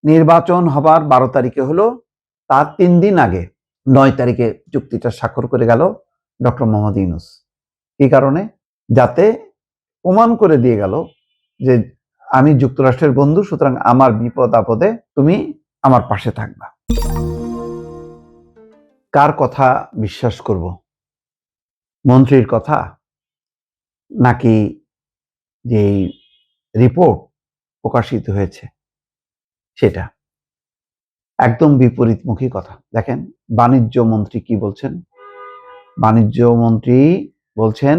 নির্বাচন হবার 12 তারিখে হলো, তার 3 দিন আগে 9 তারিখে চুক্তিটা স্বাক্ষর করে গেল ডক্টর মোহাম্মদ ইউনূস। কি কারণে? যাতে প্রমাণ করে দিয়ে গেল যে আমি যুক্তরাষ্ট্রের বন্ধু, সুতরাং আমার বিপদ আপদে তুমি আমার পাশে থাকবা। কার কথা বিশ্বাস করব? মন্ত্রীর কথা, নাকি যে রিপোর্ট প্রকাশিত হয়েছে সেটা? একদম বিপরীতমুখী কথা। দেখেন বাণিজ্য মন্ত্রী কি বলছেন। বাণিজ্য মন্ত্রী বলছেন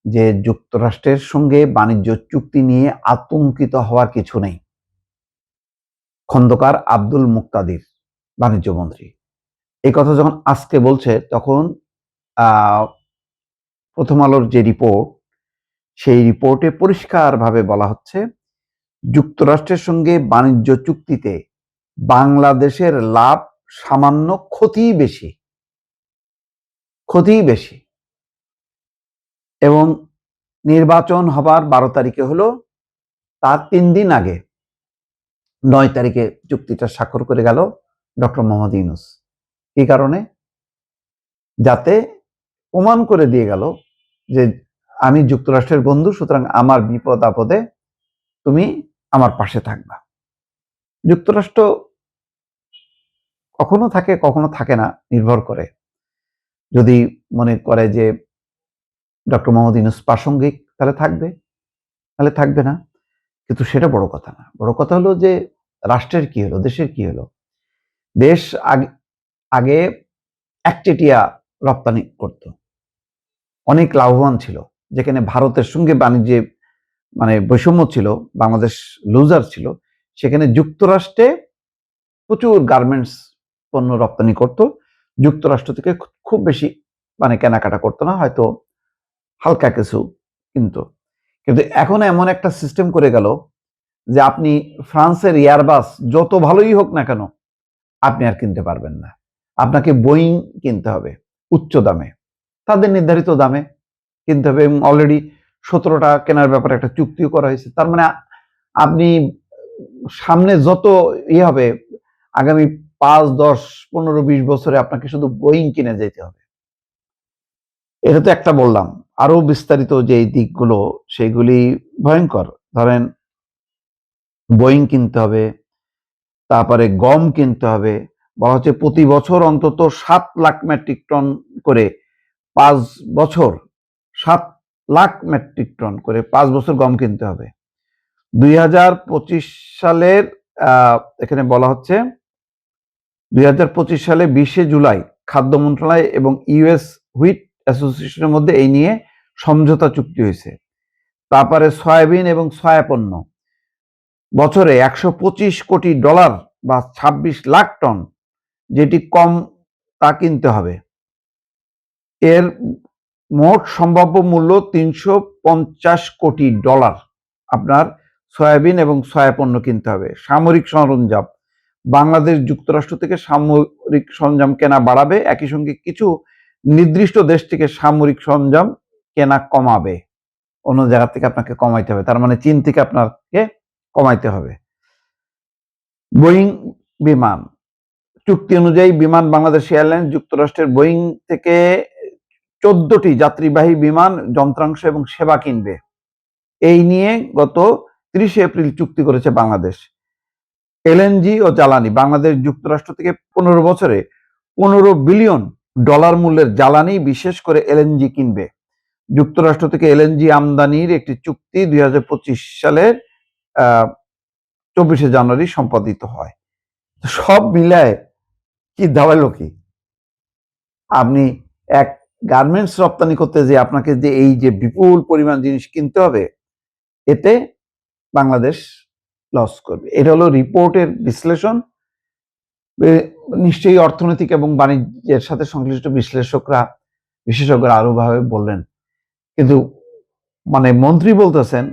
যে যুক্তরাষ্ট্রের সঙ্গে বাণিজ্য চুক্তি নিয়ে আতঙ্কিত হওয়ার কিছু নেই। খন্দকার আব্দুল মুক্তাদির বাণিজ্য মন্ত্রী এই কথা যখন আজকে বলছে, তখন প্রথম আলোর যে রিপোর্ট, সেই রিপোর্টে পরিষ্কারভাবে বলা হচ্ছে যুক্তরাষ্ট্রের সঙ্গে বাণিজ্য চুক্তিতে বাংলাদেশের লাভ সামান্য, ক্ষতিই বেশি। এবং নির্বাচন হবার 12 তারিখে হলো, তার 3 দিন আগে 9 তারিখে চুক্তিটা স্বাক্ষর করে গেল ডক্টর মোহাম্মদ ইউনূস। কি কারণে? যাতে প্রমাণ করে দিয়ে গেল যে আমি যুক্তরাষ্ট্রের বন্ধু, সুতরাং আমার বিপদ আপদে তুমি আমার পাশে থাকবা। যুক্তরাষ্ট্র কখনো থাকে কখনো থাকে না, নির্ভর করে। যদি মনে করে যে ডক্টর মোহাম্মদ ইউনূস প্রাসঙ্গিক, তাহলে থাকবে, তাহলে থাকবে না। কিন্তু সেটা বড় কথা না। বড় কথা হলো যে রাষ্ট্রের কি হলো, দেশের কি হলো। দেশ আগে একচেটিয়া রপ্তানি করত, অনেক লাভবান ছিল। যেখানে ভারতের সঙ্গে বাণিজ্যে বৈষম্য ছিল, বাংলাদেশ লুজার ছিল, সেখানে যুক্তরাষ্ট্রে প্রচুর গার্মেন্টস পণ্য রপ্তানি করত। যুক্তরাষ্ট্র থেকে খুব বেশি কেনাকাটা করতো না, হয়তো হালকা কিছু কিন্তু এখন এমন একটা সিস্টেম করে গেল যে আপনি ফ্রান্সের এয়ারবাস যত ভালোই হোক না কেন, আপনি আর কিনতে পারবেন না। আপনাকে বোয়িং কিনতে হবে উচ্চ দামে, তাদের নির্ধারিত দামে কিনতে হবে। এবং অলরেডি 17টা কেনার ব্যাপারে একটা চুক্তিও করা হয়েছে। তার মানে আপনি সামনে যত হবে, আগামী 5, 10, 15, 20 বছরে আপনাকে শুধু বোয়িং কিনে যেতে হবে। এটা তো একটা বললাম, আরো বিস্তারিত যে দিকগুলো সেগুলি ভয়ঙ্কর। ধরেন বোয়িং কিনতে হবে, তারপরে গম কিনতে হবে। বলা হচ্ছে প্রতি বছর অন্তত 7 লাখ মেট্রিক টন করে 5 বছর 7 লাখ মেট্রিক টন করে 5 বছর গম কিনতে হবে। 2025 সালের এখানে বলা হচ্ছে 2025 সালে 20শে জুলাই খাদ্য মন্ত্রণালয় এবং ইউএস হুইট অ্যাসোসিয়েশনের মধ্যে এই নিয়ে সমঝোতা চুক্তি হয়েছে। তারপরে সয়াবিন এবং সয়া পণ্য বছরে $125 কোটি বা 26 লাখ টন, যেটি কম তা কিনতে হবে। এর মোট সম্ভাব্য মূল্য $350 কোটি। আপনার সয়াবিন এবং সয়া পণ্য কিনতে হবে। সামরিক সরঞ্জাম, বাংলাদেশ যুক্তরাষ্ট্র থেকে সামরিক সরঞ্জাম কেনা বাড়াবে, একই সঙ্গে কিছু নির্দিষ্ট দেশ থেকে সামরিক সরঞ্জাম কেনা কমাবে। অন্য জায়গা থেকে আপনাকে কমাইতে হবে, তার মানে চীন থেকে আপনাকে কমাইতে হবে। বোয়িং বিমান চুক্তি অনুযায়ী বিমান বাংলাদেশ এয়ারলাইন্স যুক্তরাষ্ট্রের বোয়িং থেকে 14টি যাত্রীবাহী বিমান, যন্ত্রাংশ এবং সেবা কিনবে। এই নিয়ে গত 30 এপ্রিল চুক্তি করেছে বাংলাদেশ। এলএনজি ও জ্বালানি, বাংলাদেশ যুক্তরাষ্ট্র থেকে 15 বছরে $15 বিলিয়ন মূল্যের জ্বালানি, বিশেষ করে এলএনজি কিনবে। যুক্তরাষ্ট্র থেকে এলএনজি আমদানির একটি চুক্তি 2025 সালের 24শে জানুয়ারি সম্পাদিত হয়। সব মিলায় কি দাঁড়ালো কি? আপনি এক গার্মেন্টস রপ্তানি করতে যে আপনাকে যে এই যে বিপুল পরিমাণ জিনিস কিনতে হবে, এতে বাংলাদেশ লস করবে। এটা হলো রিপোর্টের বিশ্লেষণ। নিশ্চয়ই অর্থনৈতিক এবং বাণিজ্যের সাথে সংশ্লিষ্ট বিশেষজ্ঞরা আরো ভাবে বললেন, কিন্তু মন্ত্রী বলতেছেন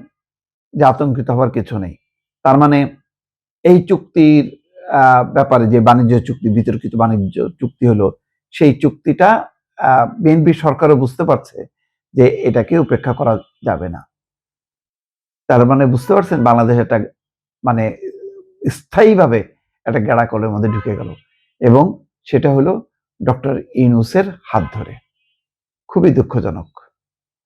যে আতঙ্কিত হওয়ার কিছু নেই। তার মানে এই চুক্তির ব্যাপারে, যে বাণিজ্য চুক্তি, বিতর্কিত বাণিজ্য চুক্তি হলো, সেই চুক্তিটা বিএনপি সরকারও বুঝতে পারছে যে এটাকে উপেক্ষা করা যাবে না। তার মানে বুঝতে পারছেন বাংলাদেশ একটা স্থায়ীভাবে একটা গ্যাড়াকলের মধ্যে ঢুকে গেল, এবং সেটা হলো ডক্টর ইউনূসের হাত ধরে। খুবই দুঃখজনক।